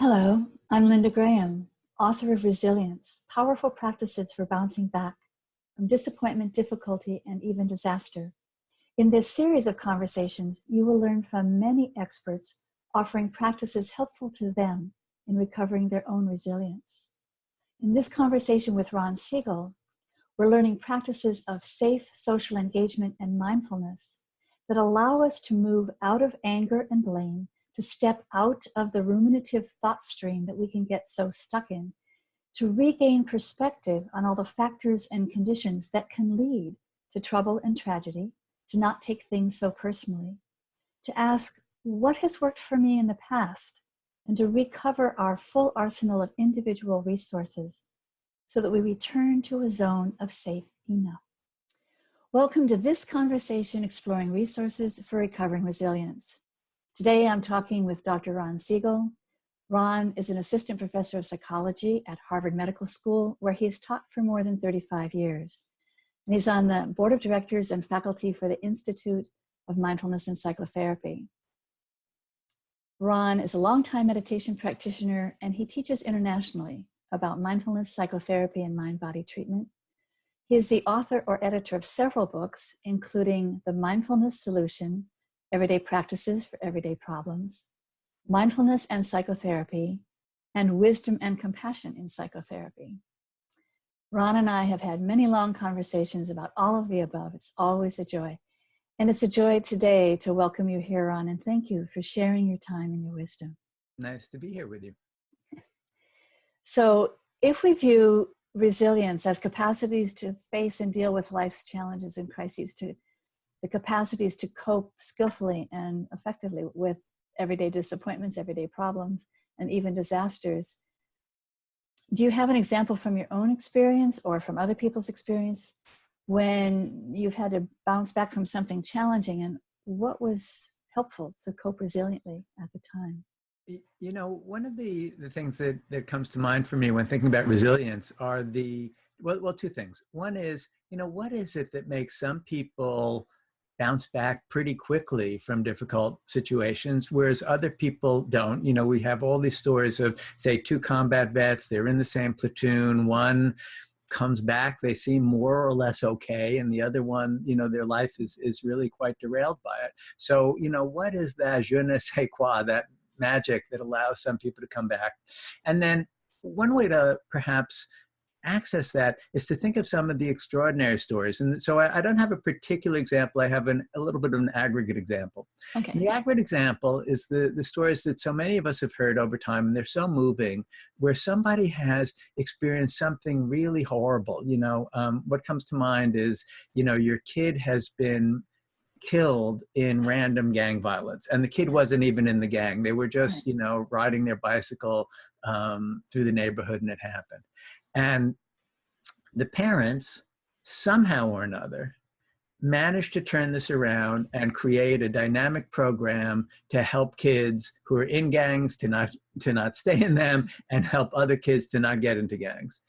Hello, I'm Linda Graham, author of Resilience, Powerful Practices for Bouncing Back from Disappointment, Difficulty, and even Disaster. In this series of conversations, you will learn from many experts offering practices helpful to them in recovering their own resilience. In this conversation with Ron Siegel, we're learning practices of safe social engagement and mindfulness that allow us to move out of anger and blame, to step out of the ruminative thought stream that we can get so stuck in, to regain perspective on all the factors and conditions that can lead to trouble and tragedy, to not take things so personally, to ask, what has worked for me in the past, and to recover our full arsenal of individual resources so that we return to a zone of safe enough. Welcome to this conversation exploring resources for recovering resilience. Today I'm talking with Dr. Ron Siegel. Ron is an assistant professor of psychology at Harvard Medical School, where he's taught for more than 35 years. And he's on the board of directors and faculty for the Institute of Mindfulness and Psychotherapy. Ron is a longtime meditation practitioner, and he teaches internationally about mindfulness, psychotherapy, and mind-body treatment. He is the author or editor of several books, including The Mindfulness Solution, Everyday Practices for Everyday Problems, Mindfulness and Psychotherapy, and Wisdom and Compassion in Psychotherapy. Ron and I have had many long conversations about all of the above. It's always a joy. And it's a joy today to welcome you here, Ron, and thank you for sharing your time and your wisdom. Nice to be here with you. So if we view resilience as capacities to face and deal with life's challenges and crises, to the capacities to cope skillfully and effectively with everyday disappointments, everyday problems, and even disasters, do you have an example from your own experience or from other people's experience when you've had to bounce back from something challenging, and what was helpful to cope resiliently at the time? You know, one of the things that comes to mind for me when thinking about resilience are two things. One is, what is it that makes some people bounce back pretty quickly from difficult situations, whereas other people don't? We have all these stories of, say, two combat vets, they're in the same platoon, one comes back, they seem more or less okay, and the other one, their life is really quite derailed by it. So, what is that je ne sais quoi, that magic that allows some people to come back? And then one way to perhaps access that is to think of some of the extraordinary stories. And so I don't have a particular example. I have a little bit of an aggregate example. Okay. And the aggregate example is the stories that so many of us have heard over time, and they're so moving, where somebody has experienced something really horrible. What comes to mind is, your kid has been killed in random gang violence, and the kid wasn't even in the gang. They were just, riding their bicycle through the neighborhood, and it happened. And the parents, somehow or another, managed to turn this around and create a dynamic program to help kids who are in gangs to not stay in them, and help other kids to not get into gangs.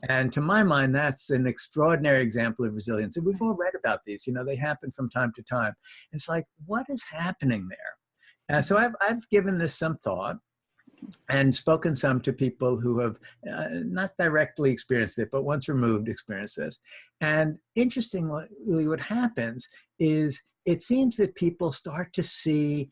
And to my mind, that's an extraordinary example of resilience. And we've all read about these, they happen from time to time. It's like, what is happening there? So I've given this some thought and spoken some to people who have not directly experienced it, but once removed experienced this. And interestingly, what happens is it seems that people start to see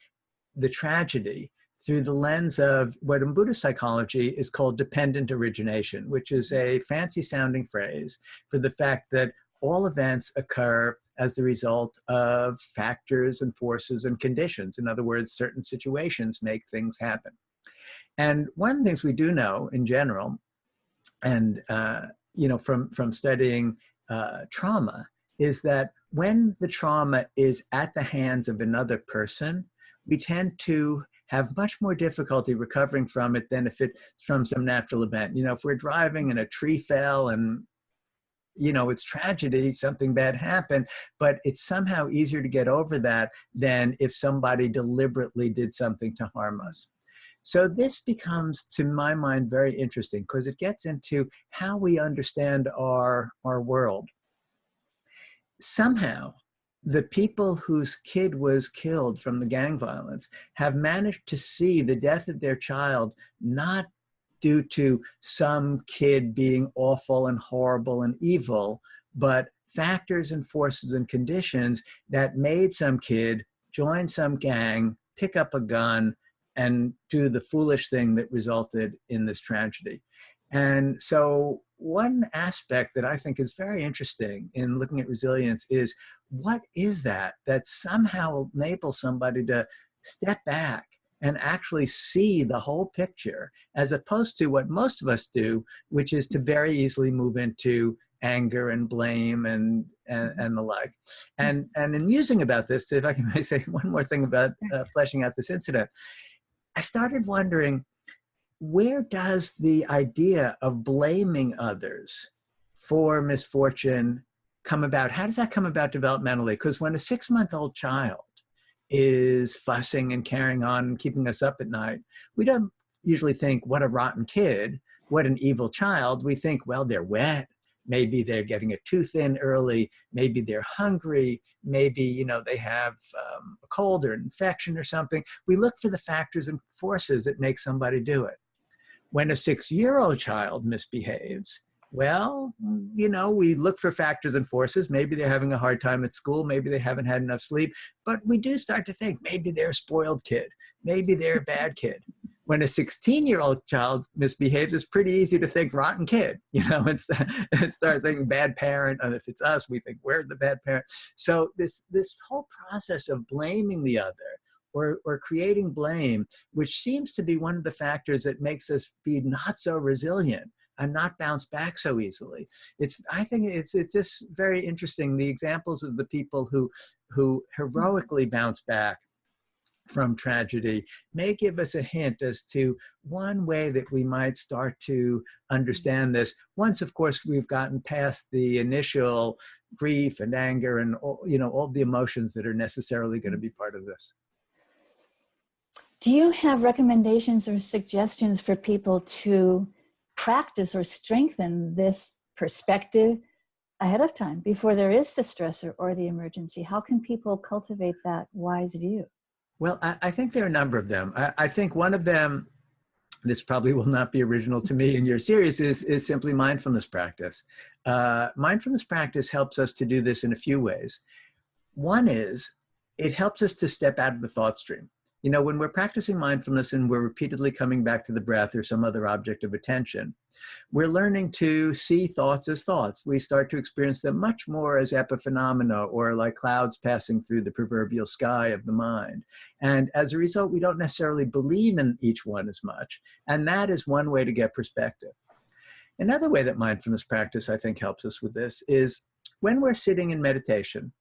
the tragedy through the lens of what in Buddhist psychology is called dependent origination, which is a fancy sounding phrase for the fact that all events occur as the result of factors and forces and conditions. In other words, certain situations make things happen. And one of the things we do know in general, and from studying trauma, is that when the trauma is at the hands of another person, we tend to have much more difficulty recovering from it than if it's from some natural event. If we're driving and a tree fell and it's tragedy, something bad happened, but it's somehow easier to get over that than if somebody deliberately did something to harm us. So this becomes, to my mind, very interesting because it gets into how we understand our world. Somehow, the people whose kid was killed from the gang violence have managed to see the death of their child not due to some kid being awful and horrible and evil, but factors and forces and conditions that made some kid join some gang, pick up a gun, and do the foolish thing that resulted in this tragedy. And so one aspect that I think is very interesting in looking at resilience is, what is that somehow enables somebody to step back and actually see the whole picture, as opposed to what most of us do, which is to very easily move into anger and blame and the like. And in musing about this, if I can say one more thing about fleshing out this incident, I started wondering, where does the idea of blaming others for misfortune come about? How does that come about developmentally? Because when a 6-month-old child is fussing and carrying on and keeping us up at night, we don't usually think, what a rotten kid, what an evil child. We think, well, they're wet. Maybe they're getting a tooth in early. Maybe they're hungry. Maybe, they have a cold or an infection or something. We look for the factors and forces that make somebody do it. When a 6-year-old child misbehaves, well, we look for factors and forces. Maybe they're having a hard time at school. Maybe they haven't had enough sleep. But we do start to think, maybe they're a spoiled kid. Maybe they're a bad kid. When a 16-year-old child misbehaves, it's pretty easy to think rotten kid, and start thinking bad parent. And if it's us, we think we're the bad parent. So this whole process of blaming the other, or creating blame, which seems to be one of the factors that makes us be not so resilient and not bounce back so easily. I think it's just very interesting. The examples of the people who heroically bounce back from tragedy may give us a hint as to one way that we might start to understand this. Once, of course, we've gotten past the initial grief and anger and all the emotions that are necessarily going to be part of this. Do you have recommendations or suggestions for people to practice or strengthen this perspective ahead of time before there is the stressor or the emergency? How can people cultivate that wise view? Well, I think there are a number of them. I think one of them, this probably will not be original to me in your series, is simply mindfulness practice. Mindfulness practice helps us to do this in a few ways. One is, it helps us to step out of the thought stream. When we're practicing mindfulness and we're repeatedly coming back to the breath or some other object of attention, we're learning to see thoughts as thoughts. We start to experience them much more as epiphenomena, or like clouds passing through the proverbial sky of the mind. And as a result, we don't necessarily believe in each one as much. And that is one way to get perspective. Another way that mindfulness practice, I think, helps us with this is when we're sitting in meditation,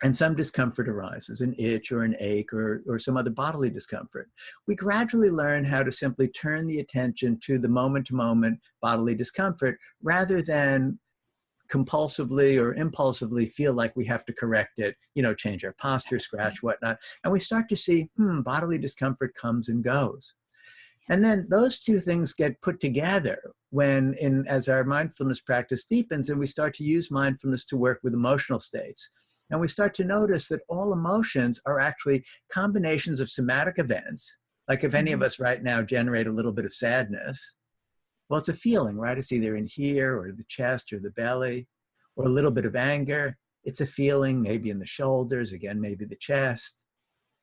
and some discomfort arises, an itch or an ache or some other bodily discomfort, we gradually learn how to simply turn the attention to the moment-to-moment bodily discomfort, rather than compulsively or impulsively feel like we have to correct it, change our posture, scratch, whatnot. And we start to see, bodily discomfort comes and goes. And then those two things get put together as our mindfulness practice deepens, and we start to use mindfulness to work with emotional states. And we start to notice that all emotions are actually combinations of somatic events. Like if any of us right now generate a little bit of sadness, well, it's a feeling, right? It's either in here or the chest or the belly, or a little bit of anger. It's a feeling maybe in the shoulders, again, maybe the chest,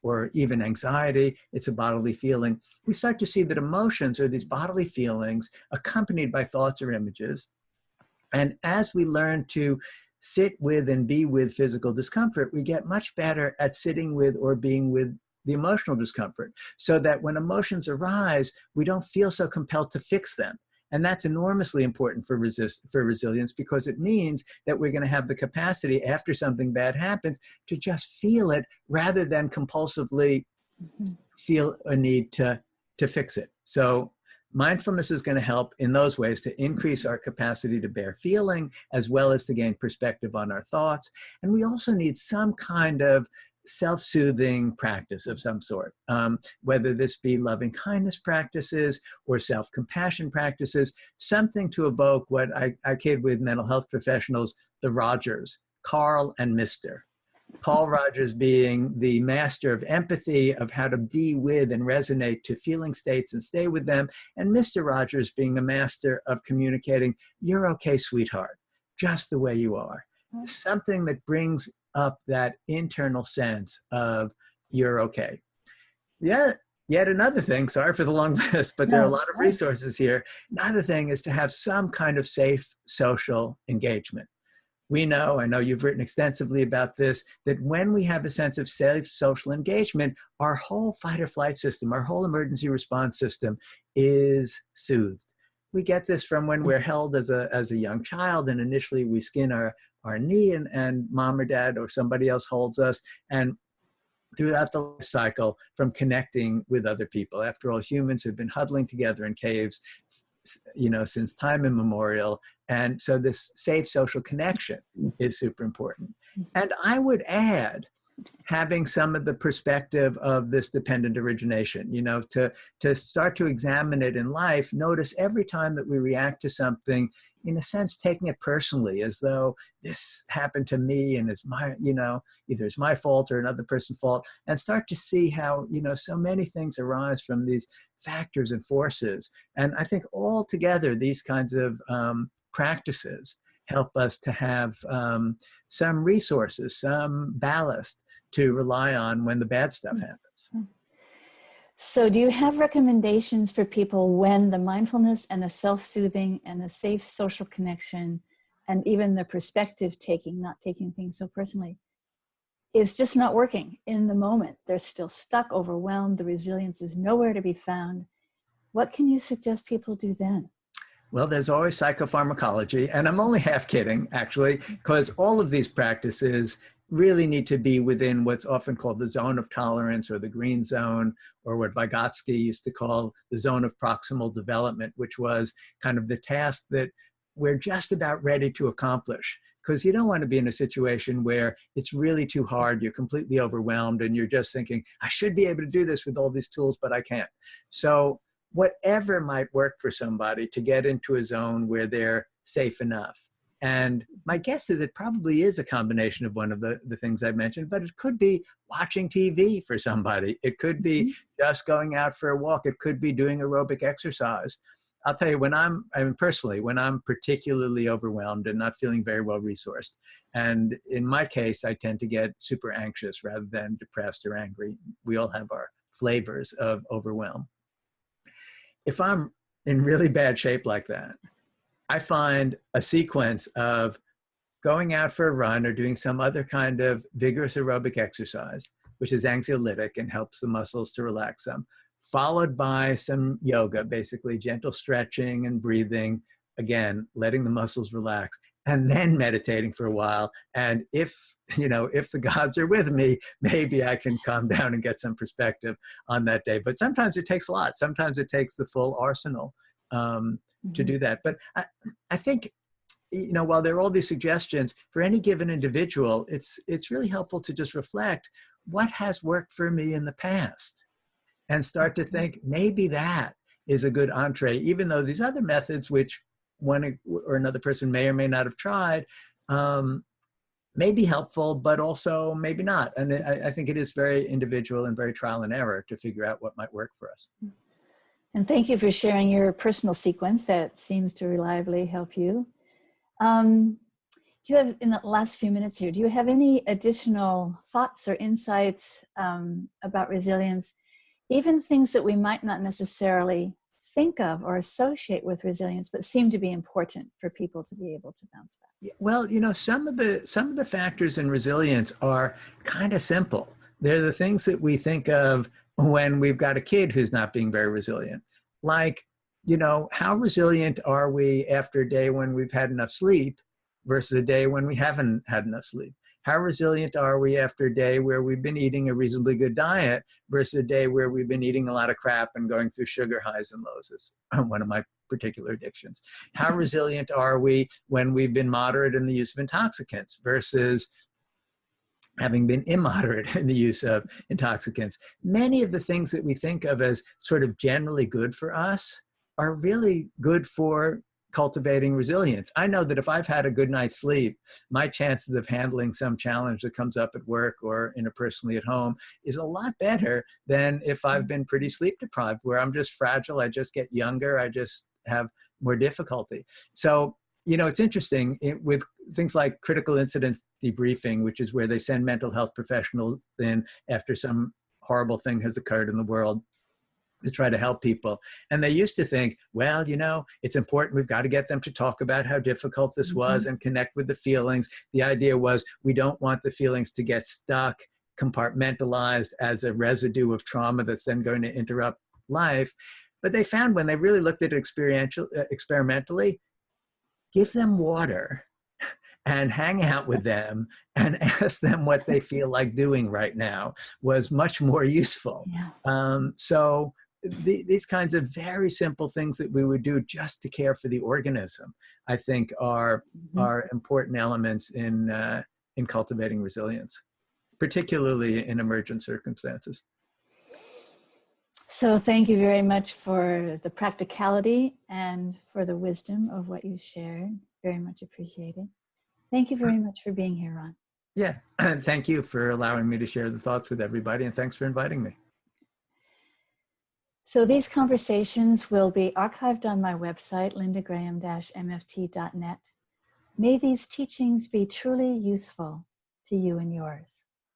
or even anxiety. It's a bodily feeling. We start to see that emotions are these bodily feelings accompanied by thoughts or images. And as we learn to sit with and be with physical discomfort, we get much better at sitting with or being with the emotional discomfort, so that when emotions arise, we don't feel so compelled to fix them. And that's enormously important for resilience, because it means that we're going to have the capacity after something bad happens to just feel it, rather than compulsively feel a need to fix it. So mindfulness is going to help in those ways to increase our capacity to bear feeling, as well as to gain perspective on our thoughts. And we also need some kind of self-soothing practice of some sort, whether this be loving kindness practices or self-compassion practices, something to evoke what I kid with mental health professionals, the Rogers, Carl and Mr. Paul Rogers being the master of empathy, of how to be with and resonate to feeling states and stay with them, and Mr. Rogers being a master of communicating, you're okay, sweetheart, just the way you are. Something that brings up that internal sense of you're okay. Yeah, yet another thing, sorry for the long list, but there are a lot of resources here. Another thing is to have some kind of safe social engagement. We know, I know you've written extensively about this, that when we have a sense of safe social engagement, our whole fight or flight system, our whole emergency response system is soothed. We get this from when we're held as a young child, and initially we skin our knee and mom or dad or somebody else holds us, and throughout the life cycle from connecting with other people. After all, humans have been huddling together in caves, since time immemorial. And so this safe social connection is super important. And I would add having some of the perspective of this dependent origination, to start to examine it in life, notice every time that we react to something, in a sense, taking it personally, as though this happened to me and it's my, either it's my fault or another person's fault, and start to see how, so many things arise from these factors and forces. And I think all together, these kinds of practices help us to have some resources, some ballast to rely on when the bad stuff happens. So do you have recommendations for people when the mindfulness and the self-soothing and the safe social connection and even the perspective taking, not taking things so personally, is just not working in the moment? They're still stuck, overwhelmed, the resilience is nowhere to be found. What can you suggest people do then? Well, there's always psychopharmacology, and I'm only half kidding, actually, because all of these practices really need to be within what's often called the zone of tolerance or the green zone, or what Vygotsky used to call the zone of proximal development, which was kind of the task that we're just about ready to accomplish. Because you don't want to be in a situation where it's really too hard, you're completely overwhelmed, and you're just thinking, I should be able to do this with all these tools, but I can't. So whatever might work for somebody to get into a zone where they're safe enough. And my guess is it probably is a combination of one of the things I mentioned, but it could be watching TV for somebody. It could be just going out for a walk. It could be doing aerobic exercise. I'll tell you, when I'm particularly overwhelmed and not feeling very well resourced, and in my case, I tend to get super anxious rather than depressed or angry. We all have our flavors of overwhelm. If I'm in really bad shape like that, I find a sequence of going out for a run or doing some other kind of vigorous aerobic exercise, which is anxiolytic and helps the muscles to relax some, followed by some yoga, basically gentle stretching and breathing, again, letting the muscles relax, and then meditating for a while. And if the gods are with me, maybe I can calm down and get some perspective on that day. But sometimes it takes a lot. Sometimes it takes the full arsenal to do that. But I think, while there are all these suggestions, for any given individual, it's really helpful to just reflect what has worked for me in the past and start to think maybe that is a good entree, even though these other methods, which one or another person may or may not have tried, may be helpful, but also maybe not. And I think it is very individual and very trial and error to figure out what might work for us. And thank you for sharing your personal sequence that seems to reliably help you. Do you have, in the last few minutes here, do you have any additional thoughts or insights about resilience, even things that we might not necessarily think of or associate with resilience, but seem to be important for people to be able to bounce back? Well, some of the factors in resilience are kind of simple. They're the things that we think of when we've got a kid who's not being very resilient. Like, how resilient are we after a day when we've had enough sleep versus a day when we haven't had enough sleep? How resilient are we after a day where we've been eating a reasonably good diet versus a day where we've been eating a lot of crap and going through sugar highs and lows? Is one of my particular addictions. How resilient are we when we've been moderate in the use of intoxicants versus having been immoderate in the use of intoxicants? Many of the things that we think of as sort of generally good for us are really good for cultivating resilience. I know that if I've had a good night's sleep, my chances of handling some challenge that comes up at work or interpersonally at home is a lot better than if I've been pretty sleep deprived, where I'm just fragile, I just get younger, I just have more difficulty. So, it's interesting with things like critical incidents debriefing, which is where they send mental health professionals in after some horrible thing has occurred in the world to try to help people. And they used to think, well, it's important. We've got to get them to talk about how difficult this was and connect with the feelings. The idea was we don't want the feelings to get stuck, compartmentalized as a residue of trauma that's then going to interrupt life. But they found when they really looked at it experimentally, give them water and hang out with them and ask them what they feel like doing right now was much more useful. Yeah. So these kinds of very simple things that we would do just to care for the organism, I think are important elements in cultivating resilience, particularly in emergent circumstances. So thank you very much for the practicality and for the wisdom of what you've shared. Very much appreciated. Thank you very much for being here, Ron. Yeah, and thank you for allowing me to share the thoughts with everybody, and thanks for inviting me. So these conversations will be archived on my website, lindagraham-mft.net. May these teachings be truly useful to you and yours.